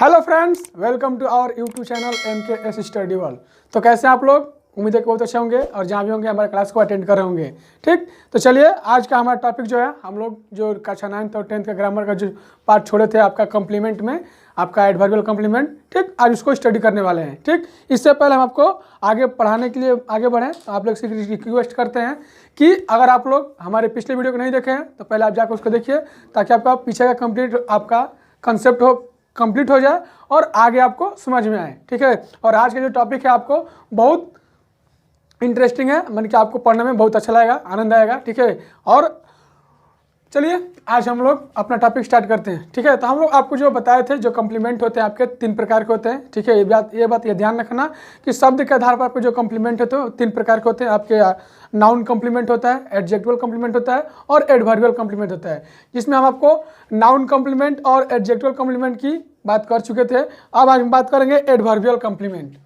Hello friends, welcome to our YouTube channel MKS study world. तो कैसे हैं आप लोग? उम्मीद है कि बहुत अच्छे होंगे और जहाँ भी होंगे हमारे क्लास को अटेंड कर रहे होंगे। ठीक, तो चलिए आज का हमारा टॉपिक जो है, हम लोग जो कक्षा 9th और 10th का ग्रामर का जो पार्ट छोड़े थे आपका कम्प्लीमेंट में, आपका एडवर्बियल कम्प्लीमेंट, ठीक, आज उसको स्टडी करने वाले हैं। ठीक, इससे पहले हम आपको आगे पढ़ाने के लिए आगे बढ़ें तो आप लोग से रिक्वेस्ट करते हैं कि अगर आप लोग हमारे पिछले वीडियो को नहीं देखे हैं तो पहले आप जाकर उसको देखिए, ताकि आपका पीछे का कंप्लीट आपका कंसेप्ट कंप्लीट हो जाए और आगे आपको समझ में आए। ठीक है, और आज का जो टॉपिक है आपको बहुत इंटरेस्टिंग है, मतलब कि आपको पढ़ने में बहुत अच्छा लगेगा, आनंद आएगा। ठीक है, और चलिए आज हम लोग अपना टॉपिक स्टार्ट करते हैं। ठीक है, तो हम लोग आपको जो बताए थे, जो कम्प्लीमेंट होते हैं आपके 3 प्रकार के होते हैं। ठीक है, ये बात ध्यान रखना कि शब्द के आधार पर आपके जो कम्प्लीमेंट होते हैं 3 प्रकार के होते हैं। आपके नाउन कम्प्लीमेंट होता है, एडजेक्टिवल कम्प्लीमेंट होता है और एडवर्बियल कम्प्लीमेंट होता है, जिसमें हम आपको नाउन कम्प्लीमेंट और एडजेक्टिवल कम्प्लीमेंट की बात कर चुके थे। अब आज हम बात करेंगे adverbial complement.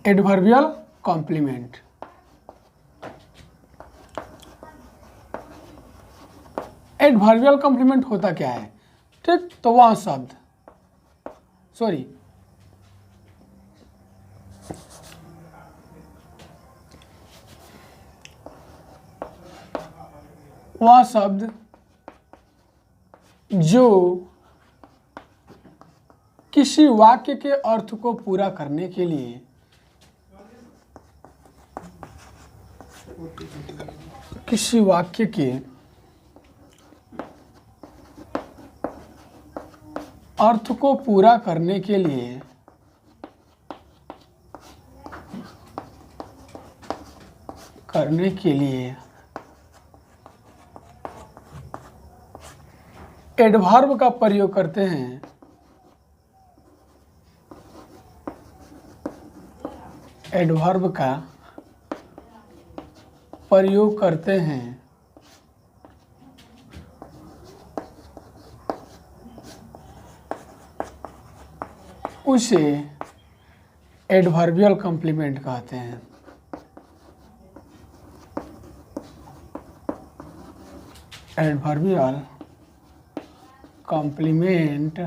Adverbial complement, adverbial complement होता क्या है? ठीक, तो वह शब्द वह शब्द जो किसी वाक्य के अर्थ को पूरा करने के लिए किसी वाक्य के अर्थ को पूरा करने के लिए एडवर्ब का प्रयोग करते हैं। एडवर्ब का प्रयोग करते हैं, उसे एडवर्बियल कॉम्प्लीमेंट कहते हैं। एडवर्बियल कॉम्प्लीमेंट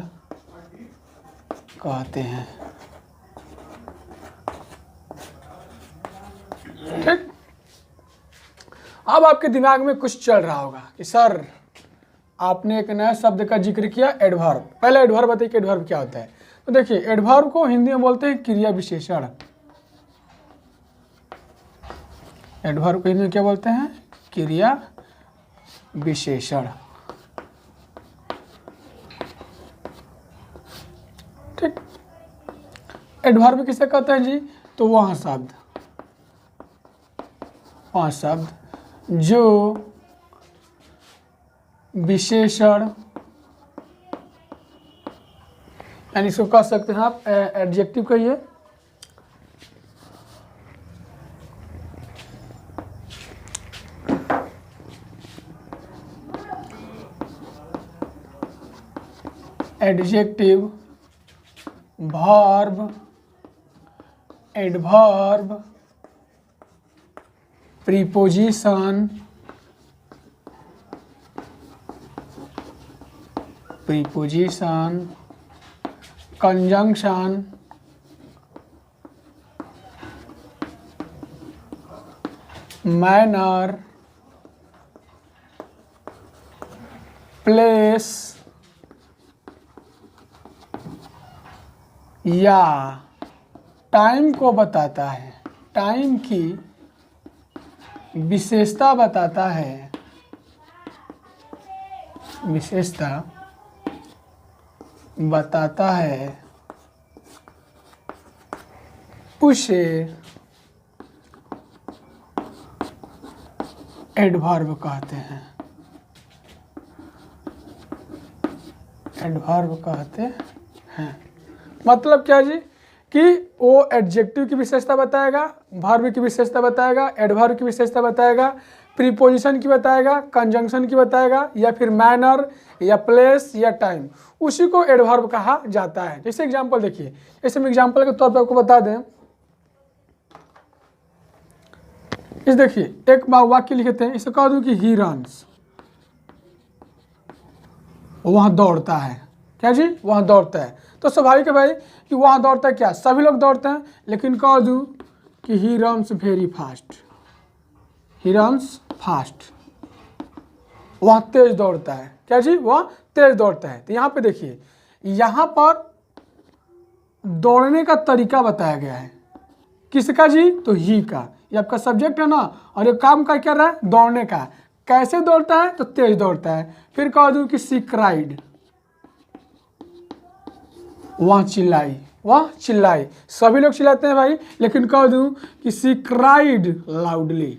कहते हैं। ठीक, अब आपके दिमाग में कुछ चल रहा होगा कि सर आपने एक नया शब्द का जिक्र किया, एडवर्ब। पहले एडवर्ब बताइए कि एडवर्ब क्या होता है। तो देखिए, एडवर्ब को हिंदी में बोलते हैं क्रिया विशेषण। एडवर्ब को हिंदी में क्या बोलते हैं? क्रिया विशेषण। ठीक, एडवर्ब किसे कहते हैं जी? तो वह शब्द जो विशेषण, यानी इसको कह सकते हैं आप एडजेक्टिव कहिए, adjective, verb, adverb, preposition, conjunction, manner, place या टाइम को बताता है, टाइम की विशेषता बताता है, उसे एडवर्ब कहते हैं। एडवर्ब कहते हैं मतलब क्या जी? कि वो एडजेक्टिव की विशेषता बताएगा, वर्ब की विशेषता बताएगा, एडवर्ब की विशेषता बताएगा, प्रीपोजिशन की बताएगा, कंजंक्शन की बताएगा, या फिर मैनर या प्लेस या टाइम, उसी को एडवर्ब कहा जाता है। जैसे एग्जांपल देखिए, जैसे हम एग्जांपल के तौर पर आपको बता दें इस देखिए एक बार वाक्य लिखते हैं, इसे कह दूं कि ही रन्स, वहाँ दौड़ता है। क्या जी? वहाँ दौड़ता है। तो स्वाभाविक है भाई कि वहाँ दौड़ता है, क्या सभी लोग दौड़ते हैं, लेकिन कह दूं कि he runs very fast, he runs fast, वहाँ तेज दौड़ता है। क्या जी? वह तेज दौड़ता है। तो यहाँ पे देखिए, यहाँ पर दौड़ने का तरीका बताया गया है। किसका जी? तो ही का, ये आपका सब्जेक्ट है ना, और ये काम का क्या रहा है? दौड़ने का। कैसे दौड़ता है? तो तेज दौड़ता है। फिर कह दूं कि सी क्राइड, वह चिल्लाई, वह चिल्लाई, सभी लोग चिल्लाते हैं भाई, लेकिन कह दूं कि सी क्राइड लाउडली,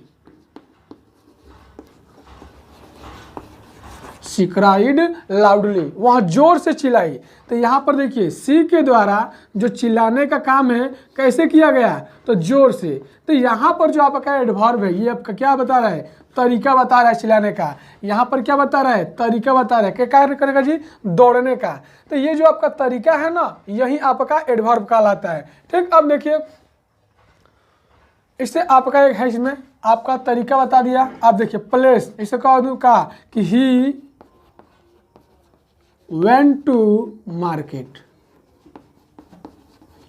सी क्राइड लाउडली, वहाँ जोर से चिल्लाई। तो यहाँ पर देखिए सी के द्वारा जो चिल्लाने का काम है कैसे किया गया? तो जोर से। तो यहाँ पर जो आपका एडवर्ब है, ये आपका क्या बता रहा है? तरीका बता रहा है चिल्लाने का। यहाँ पर क्या बता रहा है? तरीका बता रहा है। क्या कार्य करेगा जी? दौड़ने का। तो ये जो आपका तरीका है ना, यही आपका एडवर्ब कहलाता है। ठीक, अब देखिए इससे आपका एक है, इसमें आपका तरीका बता दिया। आप देखिए प्लेस, इसे कह दूँ का कि ही went to market,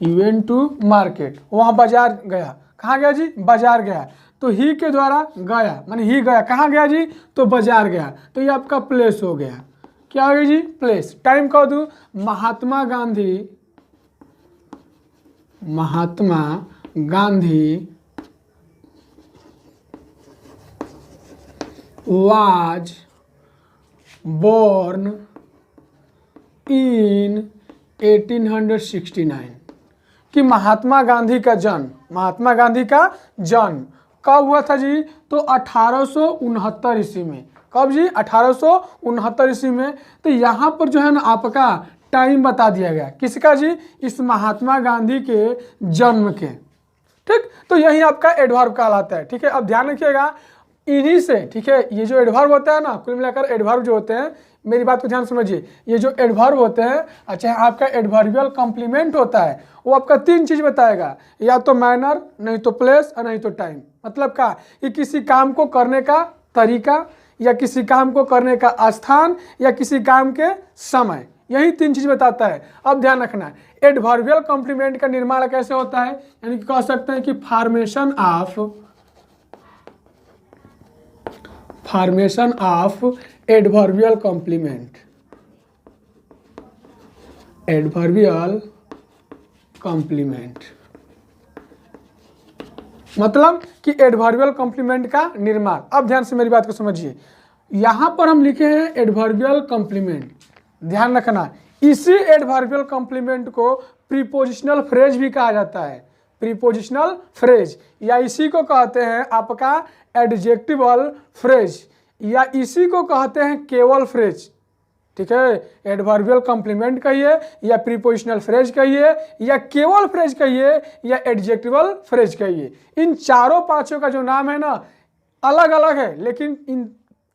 he went to market, वहाँ बाजार गया। कहाँ गया जी? बाजार गया। तो ही के द्वारा गया, माने ही गया। कहाँ गया जी? तो बाजार गया। तो ये आपका प्लेस हो गया। क्या हो गया जी? प्लेस। टाइम कह दूँ Mahatma Gandhi, Mahatma Gandhi was born in 1869, कि महात्मा गांधी का जन्म, महात्मा गांधी का जन्म कब हुआ था जी? तो 1869 ईस्वी में। कब जी? 1869 ईस्वी में। तो यहाँ पर जो है ना आपका टाइम बता दिया गया। किसका जी? इस महात्मा गांधी के जन्म के। ठीक, तो यही आपका एडवर्ब कहलाता है। ठीक है, अब ध्यान रखिएगा इन्हीं से। ठीक है, ये जो एडवर्ब होता है ना, कुल मिलाकर एडवर्ब जो होते हैं, मेरी बात को ध्यान समझिए, ये जो एडवर्ब होते हैं, अच्छा आपका एडवर्बियल कॉम्प्लीमेंट होता है, वो आपका तीन चीज बताएगा, या तो मैनर, नहीं तो प्लेस और नहीं तो टाइम। मतलब क्या? कि किसी काम को करने का तरीका, या किसी काम को करने का स्थान, या किसी काम के समय, यही तीन चीज बताता है। अब ध्यान रखना, एडवर्बियल कॉम्प्लीमेंट का निर्माण कैसे होता है, यानी कि कह सकते हैं कि formation of adverbial complement, adverbial complement मतलब कि एडवर्बियल कॉम्प्लीमेंट का निर्माण। अब ध्यान से मेरी बात को समझिए, यहां पर हम लिखे हैं एडवर्बियल कॉम्प्लीमेंट। ध्यान रखना, इसी एडवर्बियल कॉम्प्लीमेंट को प्रीपोजिशनल फ्रेज भी कहा जाता है। प्रीपोजिशनल फ्रेज, या इसी को कहते हैं आपका एडजेक्टिवल फ्रेज, या इसी को कहते हैं केवल फ्रेज। ठीक है, एडवर्बियल कॉम्प्लीमेंट कहिए, या प्रीपोजिशनल फ्रेज कहिए, या केवल फ्रेज कहिए, या एडजेक्टिवल फ्रेज कहिए। इन चारों पांचों का जो नाम है ना अलग अलग है, लेकिन इन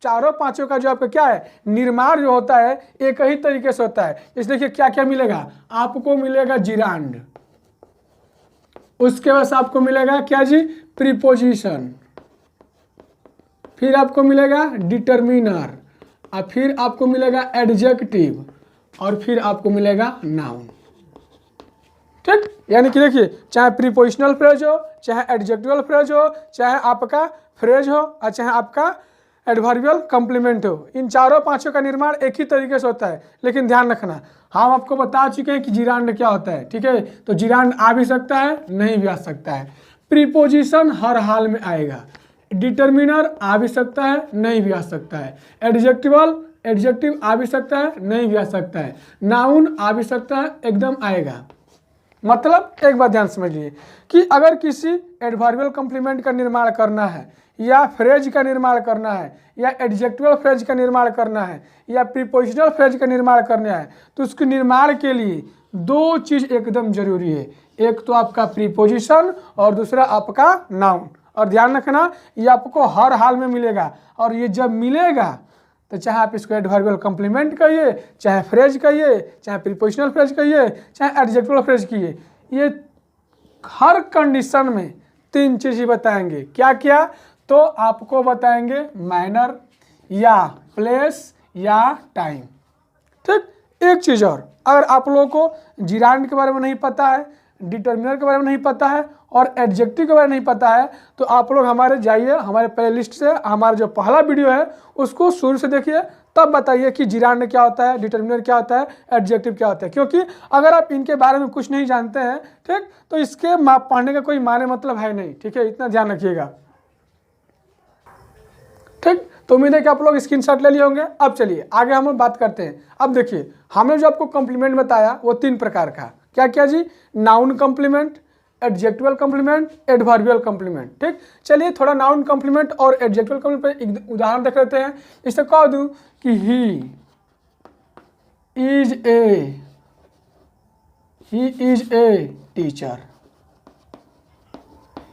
चारों पांचों का जो आपका क्या है निर्माण जो होता है एक ही तरीके से होता है। इस देखिए क्या क्या मिलेगा आपको, मिलेगा जिरांड, उसके बाद आपको मिलेगा क्या जी? प्रीपोजिशन, फिर आपको मिलेगा डिटरमिनर, और फिर आपको मिलेगा एडजेक्टिव, और फिर आपको मिलेगा नाउन। ठीक, यानी कि देखिए चाहे प्रीपोजिशनल फ्रेज हो, चाहे एडजेक्टिवल फ्रेज हो, चाहे आपका फ्रेज हो, और चाहे आपका एडवर्बियल कॉम्प्लीमेंट हो, इन चारों पांचों का निर्माण एक ही तरीके से होता है। लेकिन ध्यान रखना, हम आपको बता चुके हैं कि जिरांड क्या होता है। ठीक है, तो जिरांड आ भी सकता है, नहीं भी आ सकता है। प्रीपोजिशन हर हाल में आएगा, डिटरमिनर आ भी सकता है, नहीं भी आ सकता है। एडजेक्टिव आ भी सकता है, नहीं भी आ सकता है। नाउन आ भी सकता है, एकदम आएगा। मतलब एक बात ध्यान समझिए कि अगर किसी एडवर्बियल कॉम्प्लीमेंट का निर्माण करना है, या फ्रेज का निर्माण करना है, या एडजेक्टिवल फ्रेज का निर्माण करना है, या प्रीपोजिशनल फ्रेज का निर्माण करना है, तो उसके निर्माण के लिए दो चीज एकदम जरूरी है। एक तो आपका प्रीपोजिशन और दूसरा आपका नाउन। और ध्यान रखना ये आपको हर हाल में मिलेगा, और ये जब मिलेगा तो चाहे आप इसको एडवर्बियल कॉम्प्लीमेंट कहिए, चाहे फ्रेज कहिए, चाहे प्रीपोजिशनल फ्रेज कहिए, चाहे एडजेक्टिवल फ्रेज कहिए, ये हर कंडीशन में तीन चीज ही बताएंगे। क्या क्या? तो आपको बताएंगे मैनर या प्लेस या टाइम। ठीक, एक चीज़ और, अगर आप लोगों को जिरांड के बारे में नहीं पता है, डिटर्मिनर के बारे में नहीं पता है और एडजेक्टिव के बारे में नहीं पता है, तो आप लोग हमारे जाइए, हमारे प्लेलिस्ट से हमारा जो पहला वीडियो है उसको शुरू से देखिए, तब बताइए कि जिरांड क्या होता है, डिटर्मिनर क्या होता है, एडजेक्टिव क्या होता है। क्योंकि अगर आप इनके बारे में कुछ नहीं जानते हैं, ठीक, तो इसके पढ़ने का कोई माने मतलब है नहीं। ठीक है, इतना ध्यान रखिएगा। ठीक, तो उम्मीद है कि आप लोग स्क्रीनशॉट ले लिए होंगे। अब चलिए आगे हम बात करते हैं। अब देखिए, हमने जो आपको कॉम्प्लीमेंट बताया वो 3 प्रकार का, क्या क्या जी? Noun complement, adjectival complement, adverbial complement. ठीक, चलिए थोड़ा नाउन कॉम्प्लीमेंट और एडजेक्टिवल कॉम्प्लीमेंट पे एक उदाहरण देख लेते हैं। इससे कह दूं कि he is a teacher,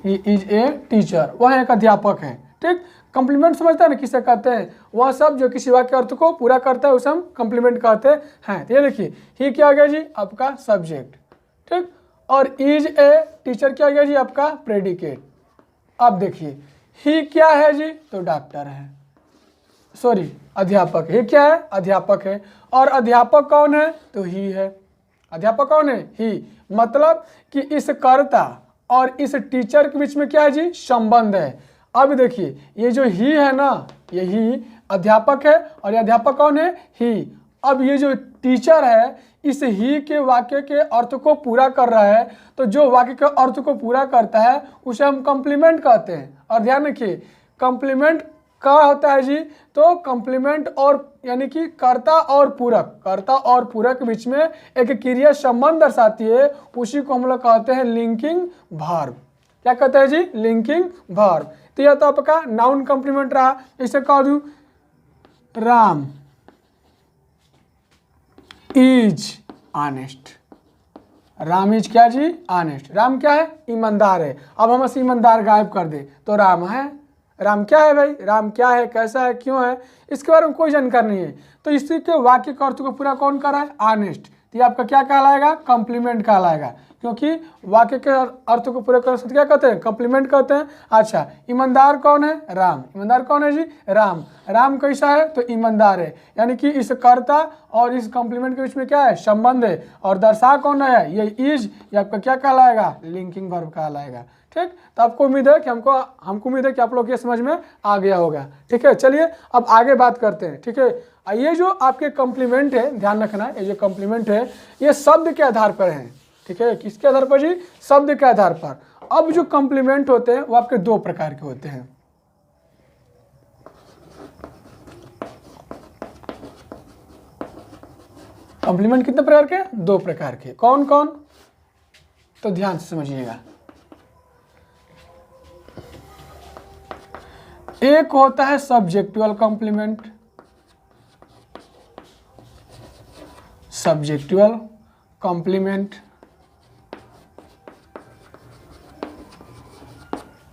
he is a teacher, वह एक अध्यापक है। ठीक, कॉम्प्लीमेंट समझते हैं ना किसे कहते हैं? वह सब जो किसी वाक्य अर्थ को पूरा करता है उसे हम कॉम्प्लीमेंट कहते हैं। तो ये देखिए, ही क्या आ गया जी? आपका सब्जेक्ट। ठीक, और इज ए टीचर क्या आ गया जी? आपका प्रेडिकेट। अब देखिए, ही क्या है जी? तो डॉक्टर है, सॉरी अध्यापक। ही क्या है? अध्यापक है। और अध्यापक कौन है? तो ही है। अध्यापक कौन है? ही। मतलब कि इस कर्ता और इस टीचर के बीच में क्या है जी? संबंध है। अब देखिए, ये जो ही है ना, ये ही अध्यापक है और ये अध्यापक कौन है? ही। अब ये जो टीचर है, इस ही के वाक्य के अर्थ को पूरा कर रहा है, तो जो वाक्य के अर्थ को पूरा करता है उसे हम कॉम्प्लीमेंट कहते हैं। और ध्यान रखिए, कॉम्प्लीमेंट क्या होता है जी? तो कॉम्प्लीमेंट और यानी कि कर्ता और पूरक, कर्ता और पूरक के बीच में एक क्रिया संबंध दर्शाती है, उसी को हम लोग कहते हैं लिंकिंग वर्ब। क्या कहते हैं जी? Linking verb. तो यह तो आपका नाउन कॉम्प्लीमेंट रहा। इसे कह दूं Ram is honest. Ram is क्या जी? ऑनेस्ट। राम क्या है? ईमानदार है। अब हम इस ईमानदार गायब कर दे तो राम है। राम क्या है भाई? राम क्या है, कैसा है, क्यों है, इसके बारे में कोई जानकारी नहीं है। तो इसी के वाक्य के अर्थ को पूरा कौन कर रहा है? ऑनेस्ट। तो ये आपका क्या कहलाएगा? कॉम्प्लीमेंट कहलाएगा, क्योंकि वाक्य के अर्थ को पूरा करने से क्या कहते हैं? कॉम्प्लीमेंट कहते हैं। अच्छा, ईमानदार कौन है? राम। ईमानदार कौन है जी? राम। राम कैसा है? तो ईमानदार है। यानी कि इस कर्ता और इस कॉम्प्लीमेंट के बीच में क्या है? संबंध है। और दर्शा कौन है? ये इज, ये आपका क्या कहलाएगा? लिंकिंग वर्ब कहलाएगा। ठीक, तो आपको उम्मीद है कि हमको उम्मीद है कि आप लोग ये समझ में आ गया होगा। ठीक है, चलिए अब आगे बात करते हैं। ठीक है, ये जो आपके कॉम्प्लीमेंट है, ध्यान रखना, ये जो कॉम्प्लीमेंट है ये शब्द के आधार पर है। ठीक है, किसके आधार पर जी? शब्द के आधार पर। अब जो कॉम्प्लीमेंट होते हैं वो आपके 2 प्रकार के होते हैं। कॉम्प्लीमेंट कितने प्रकार के? 2 प्रकार के। कौन कौन? तो ध्यान से समझिएगा। एक होता है सब्जेक्टिवल कॉम्प्लीमेंट, सब्जेक्टिवल कॉम्प्लीमेंट,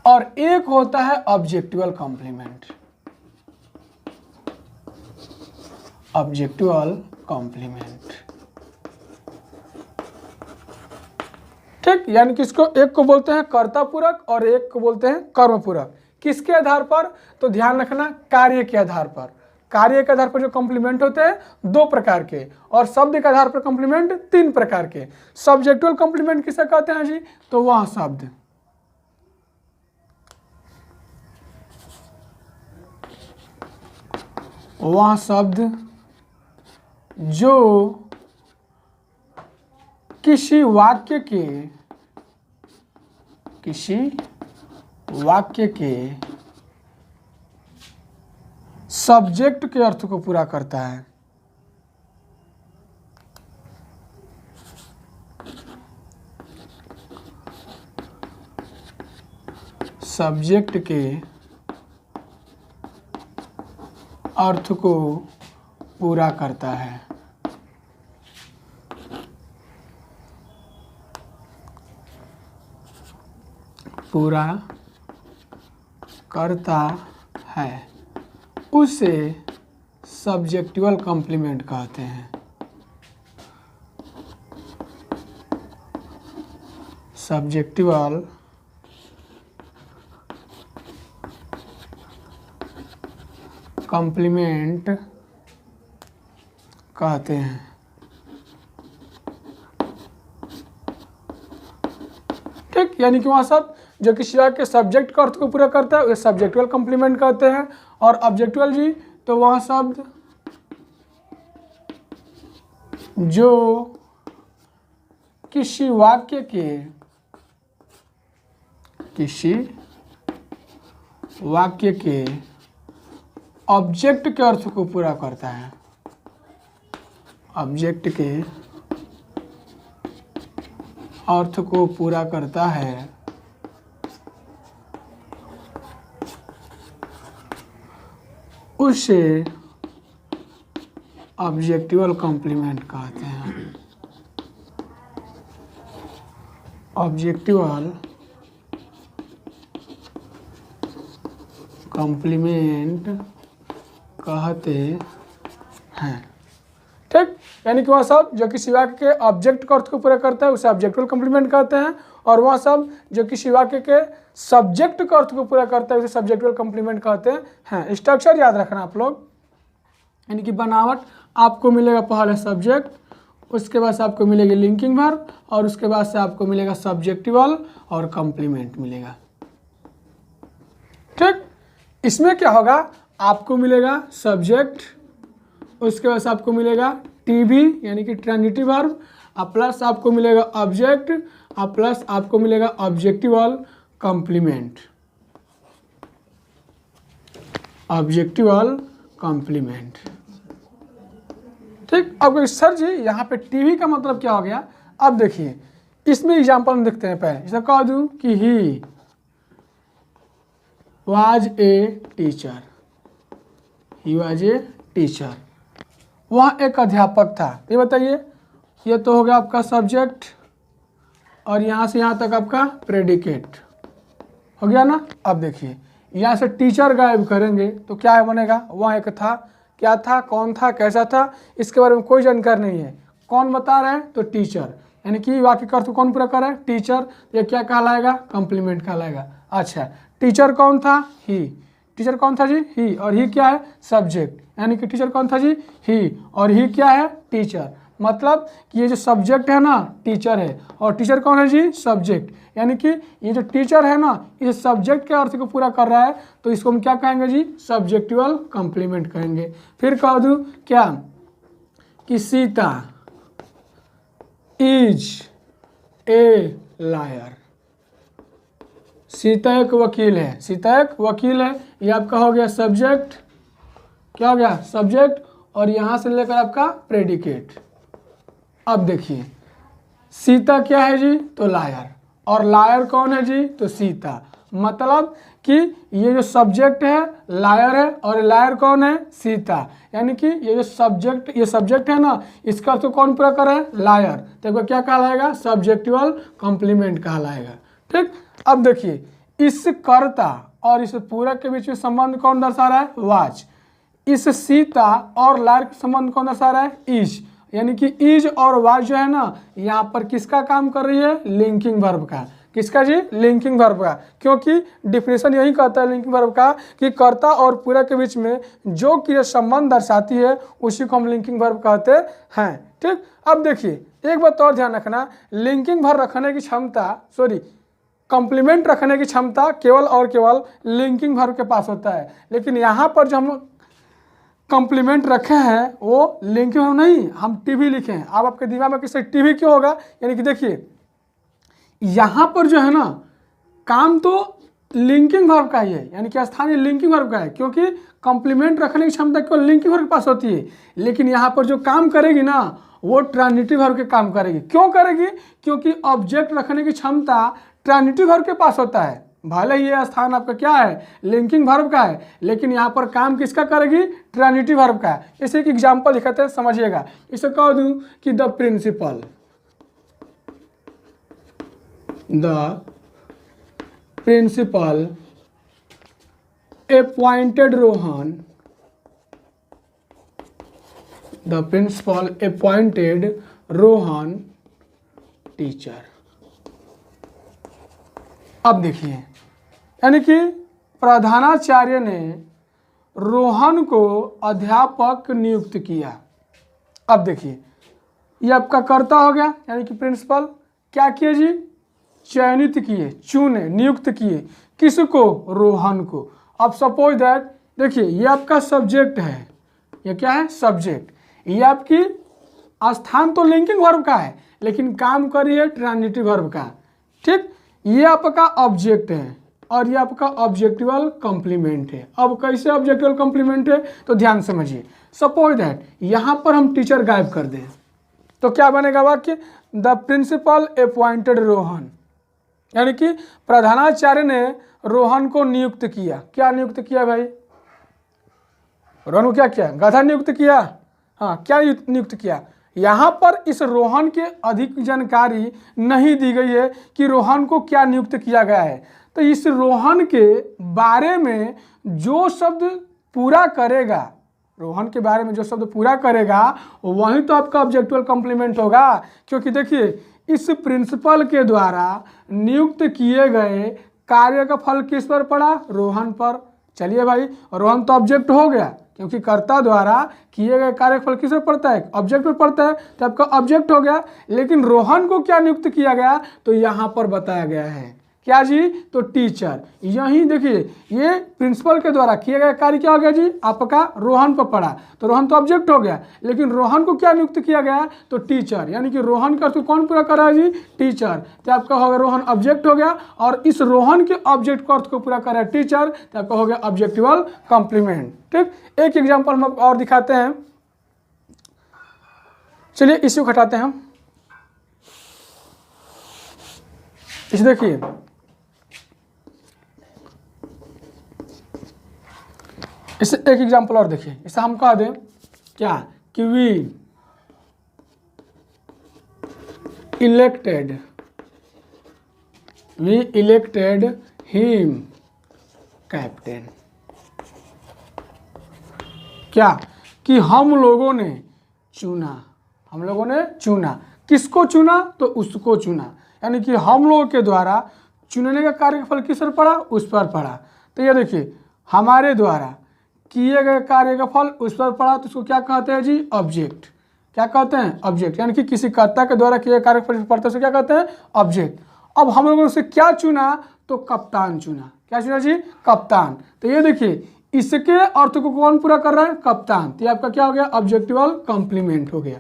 और एक होता है ऑब्जेक्टिवल कॉम्प्लीमेंट, ऑब्जेक्टिवल कॉम्प्लीमेंट। ठीक, यानी कि इसको एक को बोलते हैं कर्ता पूरक और एक को बोलते हैं कर्म पूरक। किसके आधार पर? तो ध्यान रखना, कार्य के आधार पर। कार्य के आधार पर जो कॉम्प्लीमेंट होते हैं 2 प्रकार के, और शब्द के आधार पर कॉम्प्लीमेंट 3 प्रकार के। सब्जेक्टिवल कॉम्प्लीमेंट किसे कहते हैं जी? तो वह शब्द, वह शब्द जो किसी वाक्य के सब्जेक्ट के अर्थ को पूरा करता है। सब्जेक्ट के अर्थ को पूरा करता है। पूरा करता है, उसे सब्जेक्टिवल कॉम्प्लीमेंट कहते हैं। सब्जेक्टिवल कॉम्प्लीमेंट कहते हैं। ठीक, यानी कि वहाँ सब जो किसी के सब्जेक्ट का अर्थ को पूरा करता है उसे सब्जेक्टिवल कॉम्प्लीमेंट कहते हैं। और ऑब्जेक्टिवल जी तो वह शब्द जो किसी वाक्य के ऑब्जेक्ट के अर्थ को पूरा करता है, ऑब्जेक्ट के अर्थ को पूरा करता है, उसे ऑब्जेक्टिवल कॉम्प्लीमेंट कहते हैं। ऑब्जेक्टिवल कॉम्प्लीमेंट कहते हैं। ठीक, यानी कि वह सब जो किसी वाक्य के ऑब्जेक्ट का अर्थ को पूरा करता है उसे ऑब्जेक्टिवल कॉम्प्लीमेंट कहते हैं। और वह सब जो किसी वाक्य के सब्जेक्ट का अर्थ को पूरा करता है उसे सब्जेक्टिवल कॉम्प्लीमेंट कहते हैं। स्ट्रक्चर याद रखना आप लोग, यानी कि बनावट आपको मिलेगा पहले सब्जेक्ट, उसके बाद से आपको मिलेगी लिंकिंग वर्ब और उसके बाद से आपको मिलेगा सब्जेक्टिवल और कॉम्प्लीमेंट मिलेगा। ठीक, इसमें क्या होगा, आपको मिलेगा सब्जेक्ट, उसके बाद से आपको मिलेगा टीबी यानी कि ट्रांजिटिव वर्ब, प्लस आपको मिलेगा ऑब्जेक्ट, प्लस आपको मिलेगा ऑब्जेक्टिवल कॉम्प्लीमेंट, ऑब्जेक्टिवल कॉम्प्लीमेंट। ठीक, अब सर जी यहाँ पे टीवी का मतलब क्या हो गया। अब देखिए इसमें एग्जांपल हम देखते हैं। पहले जैसे कह दूं कि he was a teacher, he was a teacher, वह एक अध्यापक था। ये बताइए, ये तो हो गया आपका सब्जेक्ट और यहाँ से यहाँ तक आपका प्रेडिकेट हो गया ना। अब देखिए यहाँ से टीचर गायब करेंगे तो क्या बनेगा, वह एक था, क्या था, कौन था, कैसा था, इसके बारे में कोई जानकारी नहीं है। कौन बता रहे हैं, तो टीचर, यानी कि वाक्य का अर्थ कौन पूरा कर रहा है, टीचर। ये क्या कहलाएगा, कॉम्प्लीमेंट कहलाएगा। अच्छा, टीचर कौन था, ही, टीचर कौन था जी, ही, और ही क्या है, सब्जेक्ट, यानी कि टीचर कौन था जी, ही, और ही क्या है, टीचर। मतलब कि ये जो सब्जेक्ट है ना टीचर है और टीचर कौन है जी, सब्जेक्ट, यानी कि ये जो टीचर है ना इस सब्जेक्ट के अर्थ को पूरा कर रहा है तो इसको हम क्या कहेंगे जी, सब्जेक्टिवल कॉम्प्लीमेंट कहेंगे। फिर कह दूं क्या कि Sita is a lawyer, Sita एक वकील है, सीता एक वकील है, ये आपका हो गया सब्जेक्ट, क्या हो गया, सब्जेक्ट, और यहाँ से लेकर आपका प्रेडिकेट। अब देखिए सीता क्या है जी, तो लायर, और लायर कौन है जी, तो सीता। मतलब कि ये जो सब्जेक्ट है लायर है और लायर कौन है, सीता, यानी कि ये जो सब्जेक्ट, ये सब्जेक्ट है ना इसका अर्थ कौन पूरा कर रहा है, लायर, तो क्या कहलाएगा, सब्जेक्टिवल कॉम्प्लीमेंट कहलाएगा। ठीक, अब देखिए इस कर्ता और इस पूरक के बीच में संबंध कौन दर्शा रहा है, वाज। इस सीता और लायर के संबंध कौन दर्शा रहा है, इज, यानी कि इज और वाज जो है ना यहाँ पर किसका काम कर रही है, लिंकिंग वर्ब का। किसका जी, लिंकिंग वर्ब का, क्योंकि डिफिनेशन यही कहता है लिंकिंग वर्ब का कि कर्ता और पूरक के बीच में जो क्रिया संबंध दर्शाती है उसी को हम लिंकिंग वर्ब कहते हैं। ठीक, अब देखिए एक बात और ध्यान रखना, लिंकिंग वर्ब रखने की क्षमता, कॉम्प्लीमेंट रखने की क्षमता केवल और केवल लिंकिंग वर्ब के पास होता है, लेकिन यहाँ पर जो हम कॉम्प्लीमेंट रखे हैं वो लिंकिंग वर्ब नहीं, हम टीवी लिखे हैं। अब आपके दिमाग में किससे टीवी क्यों होगा, यानी कि देखिए यहाँ पर जो है ना काम तो लिंकिंग वर्ब का ही है, यानी कि स्थानीय लिंकिंग वर्ब का है, क्योंकि कॉम्प्लीमेंट रखने की क्षमता केवल लिंकिंग वर्ब के पास होती है, लेकिन यहाँ पर जो काम करेगी ना वो ट्रांजिटिव वर्ब के काम करेगी। क्यों करेगी, क्योंकि ऑब्जेक्ट रखने की क्षमता ट्रांजिटिव वर्ब के पास होता है। भले ही ये स्थान आपका क्या है, लिंकिंग वर्ब का है, लेकिन यहाँ पर काम किसका करेगी, ट्रांजिटिव वर्ब का। इसे एक एग्जांपल दिखाते हैं, समझिएगा। इसे कह दूं कि the principal, the principal appointed Rohan, the principal appointed Rohan teacher. अब देखिए, यानी कि प्रधानाचार्य ने रोहन को अध्यापक नियुक्त किया। अब देखिए ये आपका कर्ता हो गया, यानी कि प्रिंसिपल क्या किए जी, चयनित किए, चुने, नियुक्त किए, किसको, रोहन को। अब सपोज दैट देखिए ये आपका सब्जेक्ट है, ये क्या है, सब्जेक्ट। ये आपकी स्थान तो लिंकिंग वर्ब का है लेकिन काम करिए ट्रांजिटिव वर्ब का, ठीक। ये आपका ऑब्जेक्ट है और ये आपका ऑब्जेक्टिवल कॉम्प्लीमेंट है। अब कैसे ऑब्जेक्टिवल कॉम्प्लीमेंट है तो ध्यान समझिए। सपोज दैट यहाँ पर हम टीचर गायब कर दें तो क्या बनेगा वाक्य, द प्रिंसिपल अपॉइंटेड रोहन, यानी कि प्रधानाचार्य ने रोहन को नियुक्त किया। क्या नियुक्त किया भाई, रोहन को क्या किया, गधा नियुक्त किया। हाँ, क्या नियुक्त किया। यहाँ पर इस रोहन के अधिक जानकारी नहीं दी गई है कि रोहन को क्या नियुक्त किया गया है। तो इस रोहन के बारे में जो शब्द पूरा करेगा, रोहन के बारे में जो शब्द पूरा करेगा वही तो आपका ऑब्जेक्टिवल कॉम्प्लीमेंट होगा। क्योंकि देखिए इस प्रिंसिपल के द्वारा नियुक्त किए गए कार्य का फल किस पर पड़ा, रोहन पर। चलिए भाई, रोहन तो ऑब्जेक्ट हो गया क्योंकि कर्ता द्वारा किए गए कार्य का फल किस पर पड़ता है, ऑब्जेक्ट पर पड़ता है, तो आपका ऑब्जेक्ट हो गया। लेकिन रोहन को क्या नियुक्त किया गया तो यहाँ पर बताया गया है क्या जी, तो टीचर। यहीं देखिए ये प्रिंसिपल के द्वारा किया गया कार्य क्या हो गया जी, आपका रोहन पर पड़ा, तो रोहन तो ऑब्जेक्ट हो गया। लेकिन रोहन को क्या नियुक्त किया गया तो टीचर, यानी कि रोहन का अर्थ कौन पूरा कर रहा है जी, टीचर। तो आपका हो गया रोहन ऑब्जेक्ट हो गया और इस रोहन के ऑब्जेक्ट का अर्थ को पूरा कर रहा है टीचर, तो आपका हो गया ऑब्जेक्टिवल कॉम्प्लीमेंट। ठीक, एक एग्जाम्पल हम और दिखाते हैं। चलिए इसी को हटाते हैं हम। इसे देखिए, इसे एक एग्जाम्पल और देखिए। इसे हम कह दें क्या कि वी इलेक्टेड हिम कैप्टन। क्या कि हम लोगों ने चुना। किसको चुना तो उसको चुना, यानी कि हम लोगों के द्वारा चुनने का कार्य का फल किस पर पड़ा, उस पर पड़ा। तो ये देखिए हमारे द्वारा किए गए कार्य का फल उस पर पड़ा, तो उसको क्या कहते हैं जी, ऑब्जेक्ट। क्या कहते हैं, ऑब्जेक्ट। यानी कि किसी कर्ता के द्वारा किए गए कार्य का फल पड़ता है उसे क्या कहते हैं, ऑब्जेक्ट। अब हम लोगों ने उसे क्या चुना तो कप्तान चुना। क्या चुना जी, कप्तान। तो ये देखिए इसके अर्थ को कौन पूरा कर रहा है, कप्तान। तो ये आपका क्या हो गया, ऑब्जेक्टिवल कॉम्प्लीमेंट हो गया।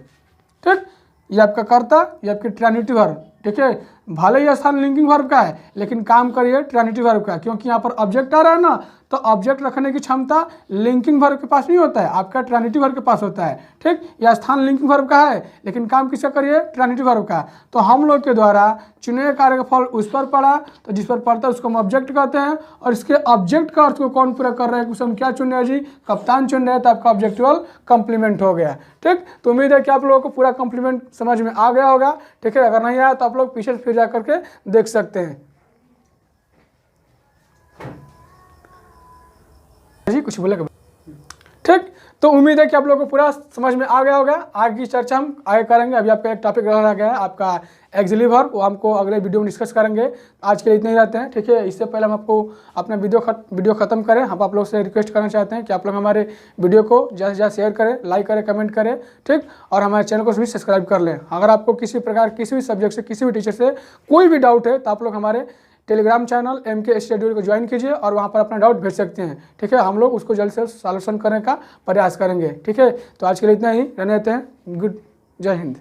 ठीक, ये आपका कर्ता, ये आपकी ट्रांजिटिव वर्ब। ठीक है, भले ही स्थान लिंकिंग वर्ब का है लेकिन काम करिए ट्रांजिटिव वर्ब का, क्योंकि यहाँ पर ऑब्जेक्ट आ रहा है ना, तो ऑब्जेक्ट रखने की क्षमता लिंकिंग वर्ब के पास नहीं होता है, आपका ट्रांजिटिव वर्ब के पास होता है। ठीक, यह स्थान लिंकिंग वर्ब का है लेकिन काम किसका करिए, ट्रांजिटिव वर्ब का। तो हम लोग के द्वारा चुने कार्य का फल उस पर पड़ा, तो जिस पर पड़ता है उसको हम ऑब्जेक्ट कहते हैं। और इसके ऑब्जेक्ट का अर्थ को कौन पूरा कर रहा है, उसे हम क्या चुन रहे हैं जी, कप्तान चुन रहे हैं। तो आपका ऑब्जेक्टिवल कॉम्प्लीमेंट हो गया। ठीक, तो उम्मीद है कि आप लोगों को पूरा कॉम्प्लीमेंट समझ में आ गया होगा। ठीक है, अगर नहीं आया तो आप लोग पीछे फिर जा करके देख सकते हैं जी, कुछ बोलेगा। ठीक, तो उम्मीद है कि आप लोगों को पूरा समझ में आ गया होगा। आगे की चर्चा हम आगे करेंगे। अभी आपका एक टॉपिक रह गया है आपका एक्सिलरी वर्ब, वो हमको अगले वीडियो में डिस्कस करेंगे। आज के लिए इतने ही रहते हैं। ठीक है, इससे पहले हम आपको अपना वीडियो खत्म करें, हम आप लोग से रिक्वेस्ट करना चाहते हैं कि आप लोग हमारे वीडियो को ज़्यादा से ज़्यादा शेयर करें, लाइक करें, कमेंट करें। ठीक, और हमारे चैनल को भी सब्सक्राइब कर लें। अगर आपको किसी प्रकार किसी भी सब्जेक्ट से किसी भी टीचर से कोई भी डाउट है तो आप लोग हमारे टेलीग्राम चैनल MK स्टडी को ज्वाइन कीजिए और वहाँ पर अपना डाउट भेज सकते हैं। ठीक है, हम लोग उसको जल्द से सॉल्यूशन करने का प्रयास करेंगे। ठीक है, तो आज के लिए इतना ही, रहने देते हैं। गुड, जय हिंद।